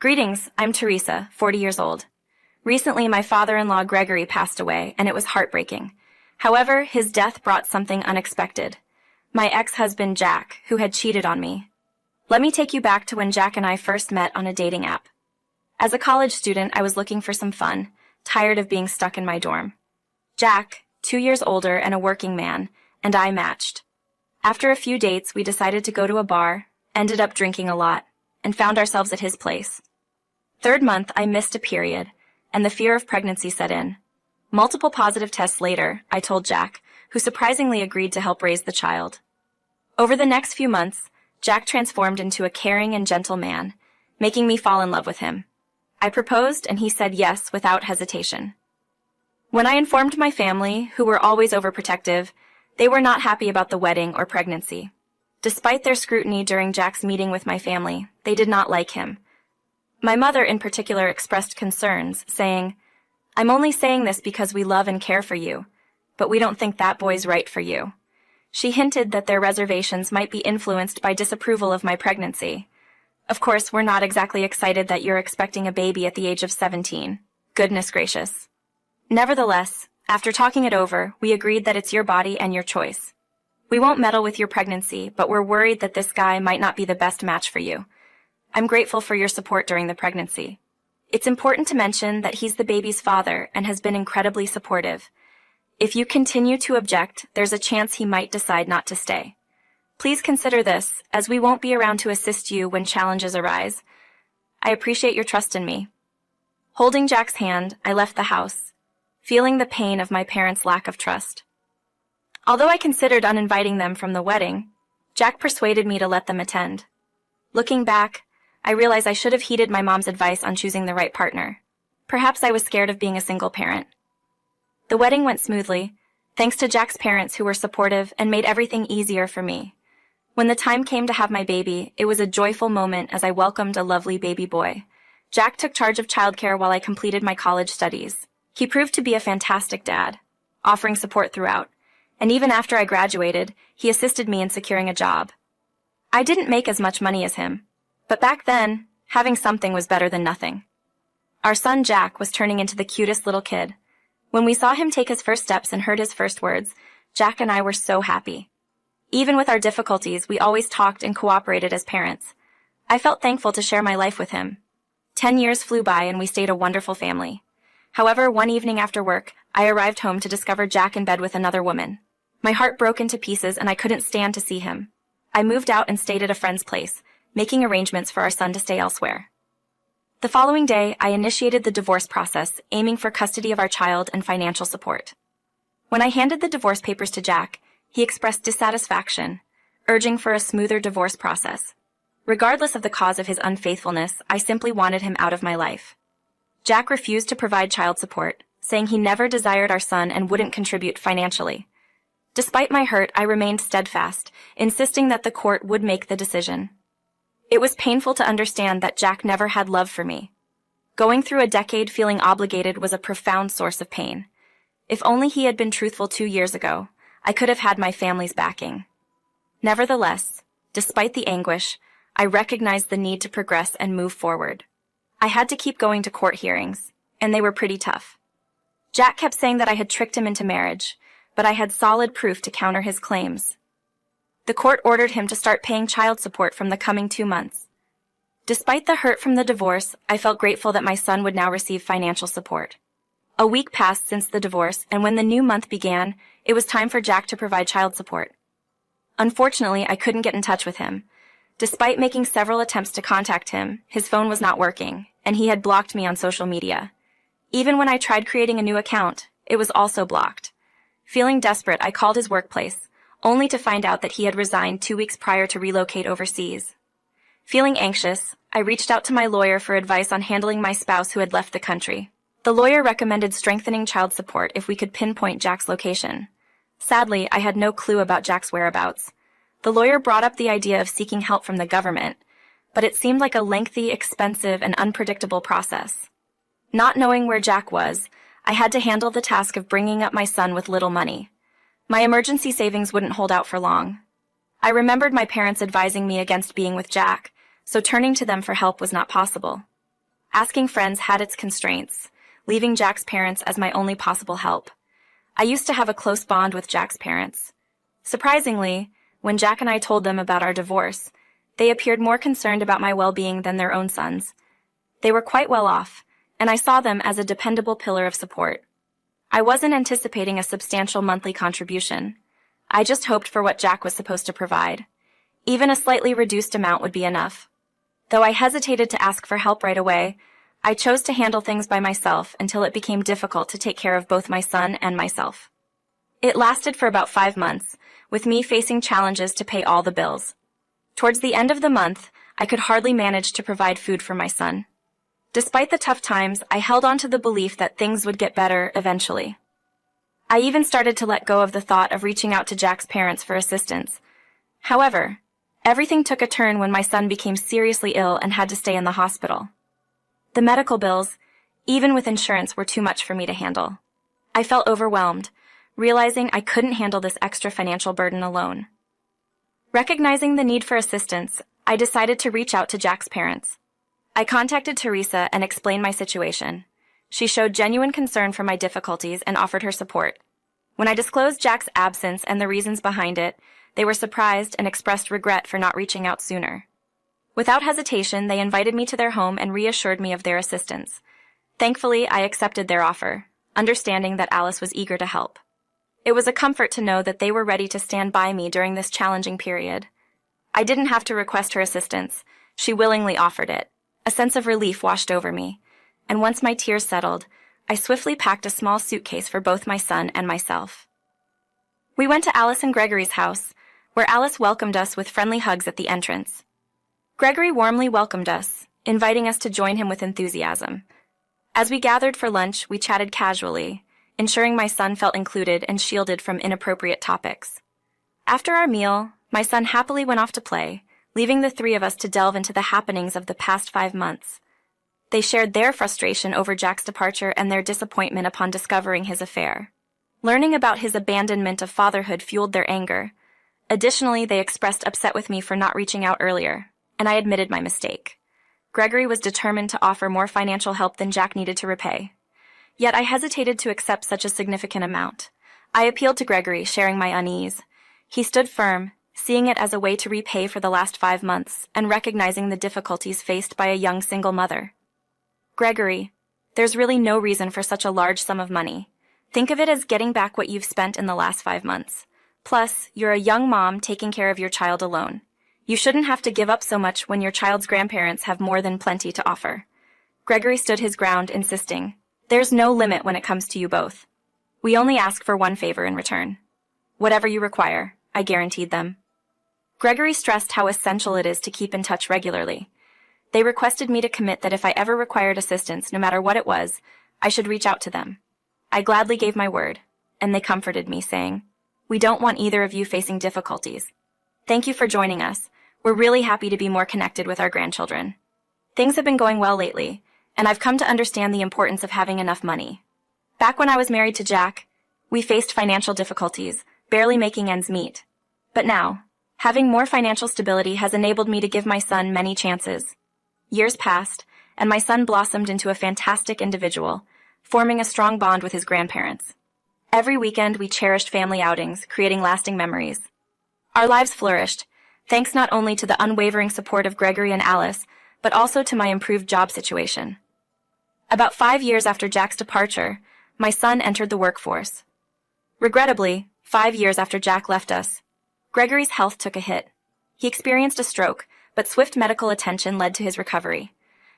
Greetings, I'm Teresa, 40 years old. Recently, my father-in-law Gregory passed away, and it was heartbreaking. However, his death brought something unexpected. My ex-husband Jack, who had cheated on me. Let me take you back to when Jack and I first met on a dating app. As a college student, I was looking for some fun, tired of being stuck in my dorm. Jack, 2 years older and a working man, and I matched. After a few dates, we decided to go to a bar, ended up drinking a lot, and found ourselves at his place. Third month, I missed a period, and the fear of pregnancy set in. Multiple positive tests later, I told Jack, who surprisingly agreed to help raise the child. Over the next few months, Jack transformed into a caring and gentle man, making me fall in love with him. I proposed, and he said yes without hesitation. When I informed my family, who were always overprotective, they were not happy about the wedding or pregnancy. Despite their scrutiny during Jack's meeting with my family, they did not like him. My mother in particular expressed concerns, saying, "I'm only saying this because we love and care for you, but we don't think that boy's right for you." She hinted that their reservations might be influenced by disapproval of my pregnancy. Of course, we're not exactly excited that you're expecting a baby at the age of 17. Goodness gracious. Nevertheless, after talking it over, we agreed that it's your body and your choice. We won't meddle with your pregnancy, but we're worried that this guy might not be the best match for you. I'm grateful for your support during the pregnancy. It's important to mention that he's the baby's father and has been incredibly supportive. If you continue to object, there's a chance he might decide not to stay. Please consider this, as we won't be around to assist you when challenges arise. I appreciate your trust in me. Holding Jack's hand, I left the house, feeling the pain of my parents' lack of trust. Although I considered uninviting them from the wedding, Jack persuaded me to let them attend. Looking back, I realize I should have heeded my mom's advice on choosing the right partner. Perhaps I was scared of being a single parent. The wedding went smoothly, thanks to Jack's parents who were supportive and made everything easier for me. When the time came to have my baby, it was a joyful moment as I welcomed a lovely baby boy. Jack took charge of childcare while I completed my college studies. He proved to be a fantastic dad, offering support throughout, and even after I graduated, he assisted me in securing a job. I didn't make as much money as him, but back then, having something was better than nothing. Our son Jack was turning into the cutest little kid. When we saw him take his first steps and heard his first words, Jack and I were so happy. Even with our difficulties, we always talked and cooperated as parents. I felt thankful to share my life with him. 10 years flew by and we stayed a wonderful family. However, one evening after work, I arrived home to discover Jack in bed with another woman. My heart broke into pieces and I couldn't stand to see him. I moved out and stayed at a friend's place, making arrangements for our son to stay elsewhere. The following day, I initiated the divorce process, aiming for custody of our child and financial support. When I handed the divorce papers to Jack, he expressed dissatisfaction, urging for a smoother divorce process. Regardless of the cause of his unfaithfulness, I simply wanted him out of my life. Jack refused to provide child support, saying he never desired our son and wouldn't contribute financially. Despite my hurt, I remained steadfast, insisting that the court would make the decision. It was painful to understand that Jack never had love for me. Going through a decade feeling obligated was a profound source of pain. If only he had been truthful 2 years ago, I could have had my family's backing. Nevertheless, despite the anguish, I recognized the need to progress and move forward. I had to keep going to court hearings, and they were pretty tough. Jack kept saying that I had tricked him into marriage, but I had solid proof to counter his claims. The court ordered him to start paying child support from the coming 2 months. Despite the hurt from the divorce, I felt grateful that my son would now receive financial support. A week passed since the divorce, and when the new month began, it was time for Jack to provide child support. Unfortunately, I couldn't get in touch with him. Despite making several attempts to contact him, his phone was not working, and he had blocked me on social media. Even when I tried creating a new account, it was also blocked. Feeling desperate, I called his workplace, only to find out that he had resigned 2 weeks prior to relocate overseas. Feeling anxious, I reached out to my lawyer for advice on handling my spouse who had left the country. The lawyer recommended strengthening child support if we could pinpoint Jack's location. Sadly, I had no clue about Jack's whereabouts. The lawyer brought up the idea of seeking help from the government, but it seemed like a lengthy, expensive, and unpredictable process. Not knowing where Jack was, I had to handle the task of bringing up my son with little money. My emergency savings wouldn't hold out for long. I remembered my parents advising me against being with Jack, so turning to them for help was not possible. Asking friends had its constraints, leaving Jack's parents as my only possible help. I used to have a close bond with Jack's parents. Surprisingly, when Jack and I told them about our divorce, they appeared more concerned about my well-being than their own sons. They were quite well off, and I saw them as a dependable pillar of support. I wasn't anticipating a substantial monthly contribution. I just hoped for what Jack was supposed to provide. Even a slightly reduced amount would be enough. Though I hesitated to ask for help right away, I chose to handle things by myself until it became difficult to take care of both my son and myself. It lasted for about 5 months, with me facing challenges to pay all the bills. Towards the end of the month, I could hardly manage to provide food for my son. Despite the tough times, I held on to the belief that things would get better eventually. I even started to let go of the thought of reaching out to Jack's parents for assistance. However, everything took a turn when my son became seriously ill and had to stay in the hospital. The medical bills, even with insurance, were too much for me to handle. I felt overwhelmed, realizing I couldn't handle this extra financial burden alone. Recognizing the need for assistance, I decided to reach out to Jack's parents. I contacted Teresa and explained my situation. She showed genuine concern for my difficulties and offered her support. When I disclosed Jack's absence and the reasons behind it, they were surprised and expressed regret for not reaching out sooner. Without hesitation, they invited me to their home and reassured me of their assistance. Thankfully, I accepted their offer, understanding that Alice was eager to help. It was a comfort to know that they were ready to stand by me during this challenging period. I didn't have to request her assistance. She willingly offered it. A sense of relief washed over me, and once my tears settled, I swiftly packed a small suitcase for both my son and myself. We went to Alice and Gregory's house, where Alice welcomed us with friendly hugs at the entrance. Gregory warmly welcomed us, inviting us to join him with enthusiasm. As we gathered for lunch, we chatted casually, ensuring my son felt included and shielded from inappropriate topics. After our meal, my son happily went off to play, leaving the three of us to delve into the happenings of the past 5 months. They shared their frustration over Jack's departure and their disappointment upon discovering his affair. Learning about his abandonment of fatherhood fueled their anger. Additionally, they expressed upset with me for not reaching out earlier, and I admitted my mistake. Gregory was determined to offer more financial help than Jack needed to repay. Yet I hesitated to accept such a significant amount. I appealed to Gregory, sharing my unease. He stood firm, seeing it as a way to repay for the last 5 months and recognizing the difficulties faced by a young single mother. Gregory, there's really no reason for such a large sum of money. Think of it as getting back what you've spent in the last 5 months. Plus, you're a young mom taking care of your child alone. You shouldn't have to give up so much when your child's grandparents have more than plenty to offer. Gregory stood his ground, insisting, "There's no limit when it comes to you both. We only ask for one favor in return. Whatever you require," I guaranteed them. Gregory stressed how essential it is to keep in touch regularly. They requested me to commit that if I ever required assistance, no matter what it was, I should reach out to them. I gladly gave my word, and they comforted me, saying, "We don't want either of you facing difficulties. Thank you for joining us. We're really happy to be more connected with our grandchildren. Things have been going well lately, and I've come to understand the importance of having enough money. Back when I was married to Jack, we faced financial difficulties, barely making ends meet. But now, having more financial stability has enabled me to give my son many chances. Years passed, and my son blossomed into a fantastic individual, forming a strong bond with his grandparents. Every weekend we cherished family outings, creating lasting memories. Our lives flourished, thanks not only to the unwavering support of Gregory and Alice, but also to my improved job situation. About 5 years after Jack's departure, my son entered the workforce. Regrettably, 5 years after Jack left us, Gregory's health took a hit. He experienced a stroke, but swift medical attention led to his recovery.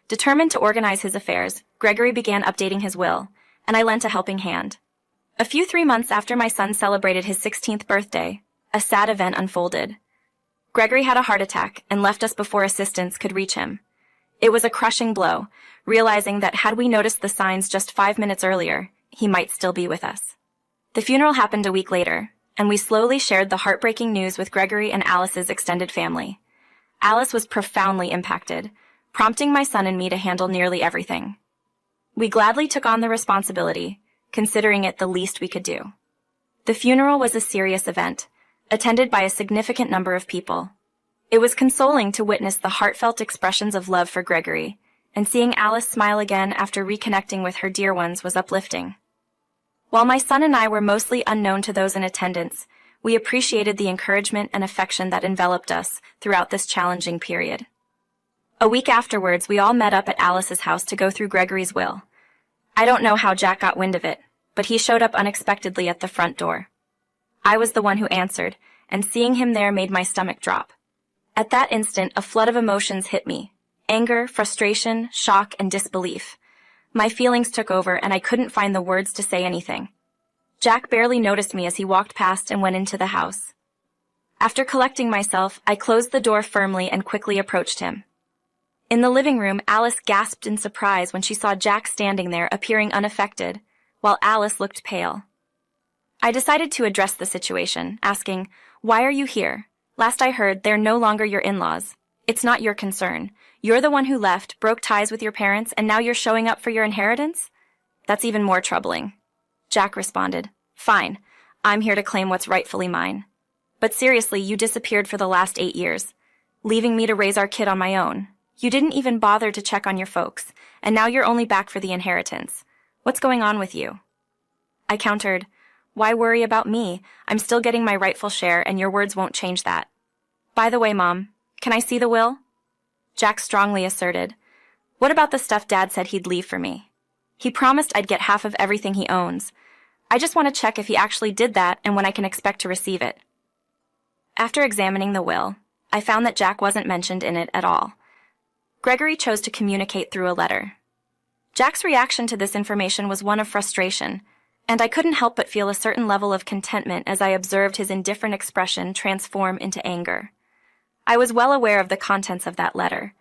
Determined to organize his affairs, Gregory began updating his will, and I lent a helping hand. A few 3 months after my son celebrated his 16th birthday, a sad event unfolded. Gregory had a heart attack and left us before assistance could reach him. It was a crushing blow, realizing that had we noticed the signs just 5 minutes earlier, he might still be with us. The funeral happened a week later, and we slowly shared the heartbreaking news with Gregory and Alice's extended family. Alice was profoundly impacted, prompting my son and me to handle nearly everything. We gladly took on the responsibility, considering it the least we could do. The funeral was a serious event, attended by a significant number of people. It was consoling to witness the heartfelt expressions of love for Gregory, and seeing Alice smile again after reconnecting with her dear ones was uplifting. While my son and I were mostly unknown to those in attendance, we appreciated the encouragement and affection that enveloped us throughout this challenging period. A week afterwards, we all met up at Alice's house to go through Gregory's will. I don't know how Jack got wind of it, but he showed up unexpectedly at the front door. I was the one who answered, and seeing him there made my stomach drop. At that instant, a flood of emotions hit me. Anger, frustration, shock, and disbelief. My feelings took over, and I couldn't find the words to say anything. Jack barely noticed me as he walked past and went into the house. After collecting myself, I closed the door firmly and quickly approached him. In the living room, Alice gasped in surprise when she saw Jack standing there, appearing unaffected, while Alice looked pale. I decided to address the situation, asking, "Why are you here? Last I heard, they're no longer your in-laws. It's not your concern. You're the one who left, broke ties with your parents, and now you're showing up for your inheritance? That's even more troubling." Jack responded, "Fine, I'm here to claim what's rightfully mine. But seriously, you disappeared for the last 8 years, leaving me to raise our kid on my own. You didn't even bother to check on your folks, and now you're only back for the inheritance. What's going on with you?" I countered, "Why worry about me? I'm still getting my rightful share, and your words won't change that. By the way, Mom, can I see the will?" Jack strongly asserted, "What about the stuff Dad said he'd leave for me? He promised I'd get half of everything he owns. I just want to check if he actually did that and when I can expect to receive it." After examining the will, I found that Jack wasn't mentioned in it at all. Gregory chose to communicate through a letter. Jack's reaction to this information was one of frustration, and I couldn't help but feel a certain level of contentment as I observed his indifferent expression transform into anger. I was well aware of the contents of that letter.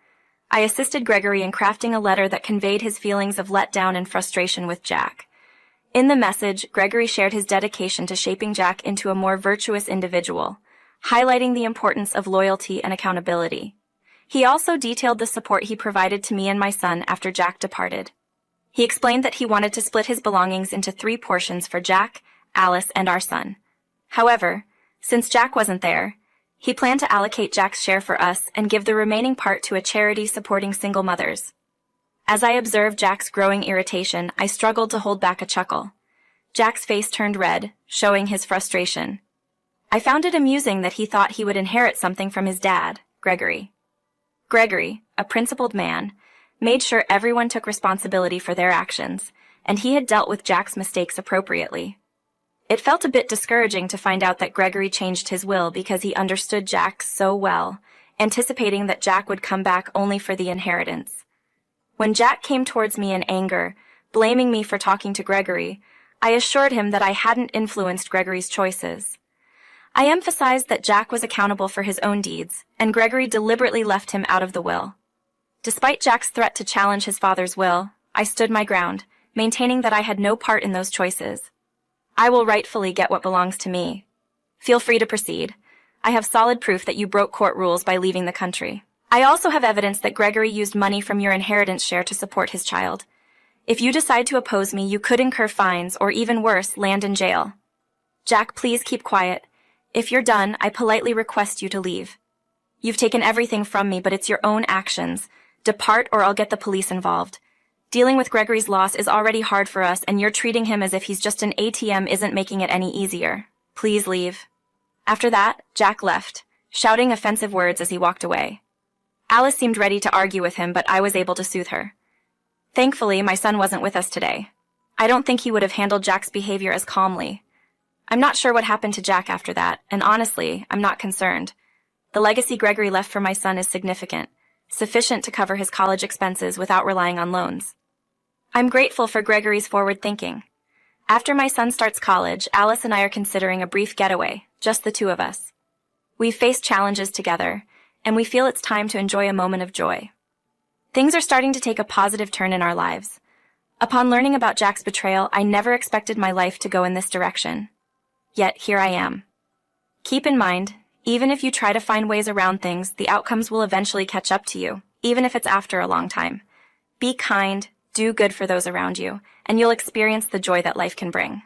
I assisted Gregory in crafting a letter that conveyed his feelings of letdown and frustration with Jack. In the message, Gregory shared his dedication to shaping Jack into a more virtuous individual, highlighting the importance of loyalty and accountability. He also detailed the support he provided to me and my son after Jack departed. He explained that he wanted to split his belongings into 3 portions for Jack, Alice, and our son. However, since Jack wasn't there, he planned to allocate Jack's share for us and give the remaining part to a charity supporting single mothers. As I observed Jack's growing irritation, I struggled to hold back a chuckle. Jack's face turned red, showing his frustration. I found it amusing that he thought he would inherit something from his dad, Gregory. Gregory, a principled man, made sure everyone took responsibility for their actions, and he had dealt with Jack's mistakes appropriately. It felt a bit discouraging to find out that Gregory changed his will because he understood Jack so well, anticipating that Jack would come back only for the inheritance. When Jack came towards me in anger, blaming me for talking to Gregory, I assured him that I hadn't influenced Gregory's choices. I emphasized that Jack was accountable for his own deeds, and Gregory deliberately left him out of the will. Despite Jack's threat to challenge his father's will, I stood my ground, maintaining that I had no part in those choices. "I will rightfully get what belongs to me. Feel free to proceed. I have solid proof that you broke court rules by leaving the country. I also have evidence that Gregory used money from your inheritance share to support his child. If you decide to oppose me, you could incur fines or, even worse, land in jail. Jack, please keep quiet. If you're done, I politely request you to leave. You've taken everything from me, but it's your own actions. Depart or I'll get the police involved. Dealing with Gregory's loss is already hard for us, and you're treating him as if he's just an ATM isn't making it any easier. Please leave." After that, Jack left, shouting offensive words as he walked away. Alice seemed ready to argue with him, but I was able to soothe her. Thankfully, my son wasn't with us today. I don't think he would have handled Jack's behavior as calmly. I'm not sure what happened to Jack after that, and honestly, I'm not concerned. The legacy Gregory left for my son is significant, sufficient to cover his college expenses without relying on loans. I'm grateful for Gregory's forward thinking. After my son starts college, Alice and I are considering a brief getaway, just the 2 of us. We've faced challenges together, and we feel it's time to enjoy a moment of joy. Things are starting to take a positive turn in our lives. Upon learning about Jack's betrayal, I never expected my life to go in this direction. Yet here I am. Keep in mind, even if you try to find ways around things, the outcomes will eventually catch up to you, even if it's after a long time. Be kind, do good for those around you, and you'll experience the joy that life can bring.